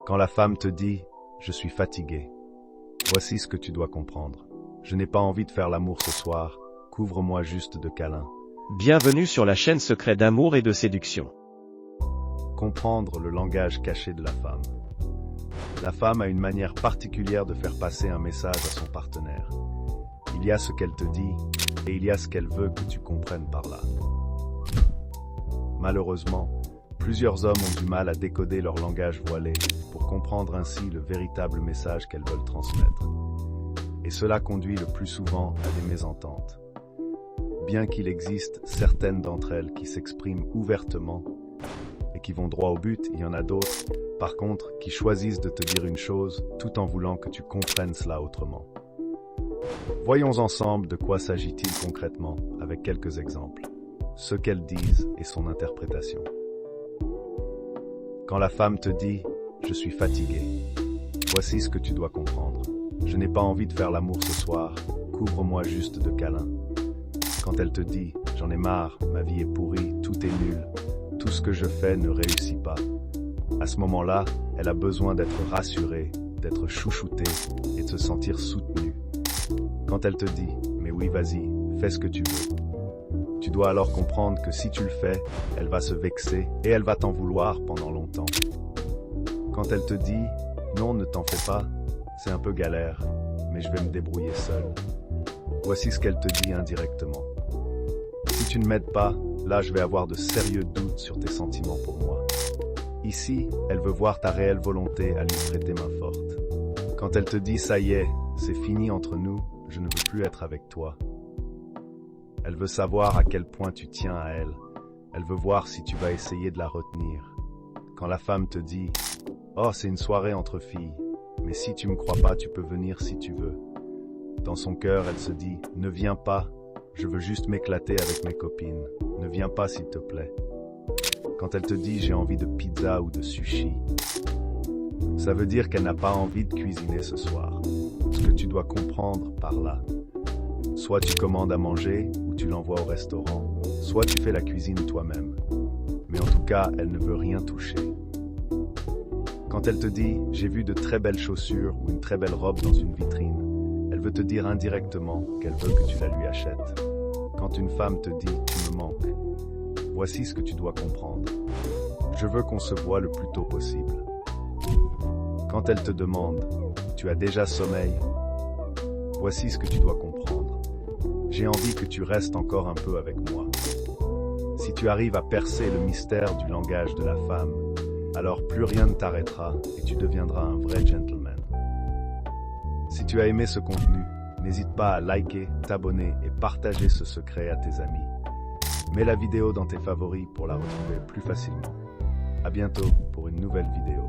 Quand la femme te dit « je suis fatiguée », voici ce que tu dois comprendre. Je n'ai pas envie de faire l'amour ce soir, couvre-moi juste de câlins. Bienvenue sur la chaîne Secret d'amour et de séduction. Comprendre le langage caché de la femme. La femme a une manière particulière de faire passer un message à son partenaire. Il y a ce qu'elle te dit, et il y a ce qu'elle veut que tu comprennes par là. Malheureusement, plusieurs hommes ont du mal à décoder leur langage voilé pour comprendre ainsi le véritable message qu'elles veulent transmettre. Et cela conduit le plus souvent à des mésententes. Bien qu'il existe certaines d'entre elles qui s'expriment ouvertement et qui vont droit au but, il y en a d'autres, par contre, qui choisissent de te dire une chose tout en voulant que tu comprennes cela autrement. Voyons ensemble de quoi s'agit-il concrètement avec quelques exemples. Ce qu'elles disent et son interprétation. Quand la femme te dit « je suis fatiguée », voici ce que tu dois comprendre. Je n'ai pas envie de faire l'amour ce soir, couvre-moi juste de câlins. Quand elle te dit « j'en ai marre, ma vie est pourrie, tout est nul, tout ce que je fais ne réussit pas », à ce moment-là, elle a besoin d'être rassurée, d'être chouchoutée et de se sentir soutenue. Quand elle te dit « mais oui, vas-y, fais ce que tu veux », tu dois alors comprendre que si tu le fais, elle va se vexer et elle va t'en vouloir pendant longtemps. Quand elle te dit « non, ne t'en fais pas, c'est un peu galère, mais je vais me débrouiller seule », voici ce qu'elle te dit indirectement. Si tu ne m'aides pas, là je vais avoir de sérieux doutes sur tes sentiments pour moi. Ici, elle veut voir ta réelle volonté à lui prêter main forte. Quand elle te dit « ça y est, c'est fini entre nous, je ne veux plus être avec toi », elle veut savoir à quel point tu tiens à elle. Elle veut voir si tu vas essayer de la retenir. Quand la femme te dit « oh, c'est une soirée entre filles, mais si tu me crois pas, tu peux venir si tu veux », dans son cœur, elle se dit « ne viens pas, je veux juste m'éclater avec mes copines, ne viens pas s'il te plaît ». Quand elle te dit « j'ai envie de pizza ou de sushi », ça veut dire qu'elle n'a pas envie de cuisiner ce soir. Ce que tu dois comprendre par là. Soit tu commandes à manger ou tu l'envoies au restaurant, soit tu fais la cuisine toi-même. Mais en tout cas, elle ne veut rien toucher. Quand elle te dit « j'ai vu de très belles chaussures ou une très belle robe dans une vitrine », elle veut te dire indirectement qu'elle veut que tu la lui achètes. Quand une femme te dit « tu me manques », voici ce que tu dois comprendre. Je veux qu'on se voit le plus tôt possible. Quand elle te demande « tu as déjà sommeil », voici ce que tu dois comprendre. J'ai envie que tu restes encore un peu avec moi. Si tu arrives à percer le mystère du langage de la femme, alors plus rien ne t'arrêtera et tu deviendras un vrai gentleman. Si tu as aimé ce contenu, n'hésite pas à liker, t'abonner et partager ce secret à tes amis. Mets la vidéo dans tes favoris pour la retrouver plus facilement. À bientôt pour une nouvelle vidéo.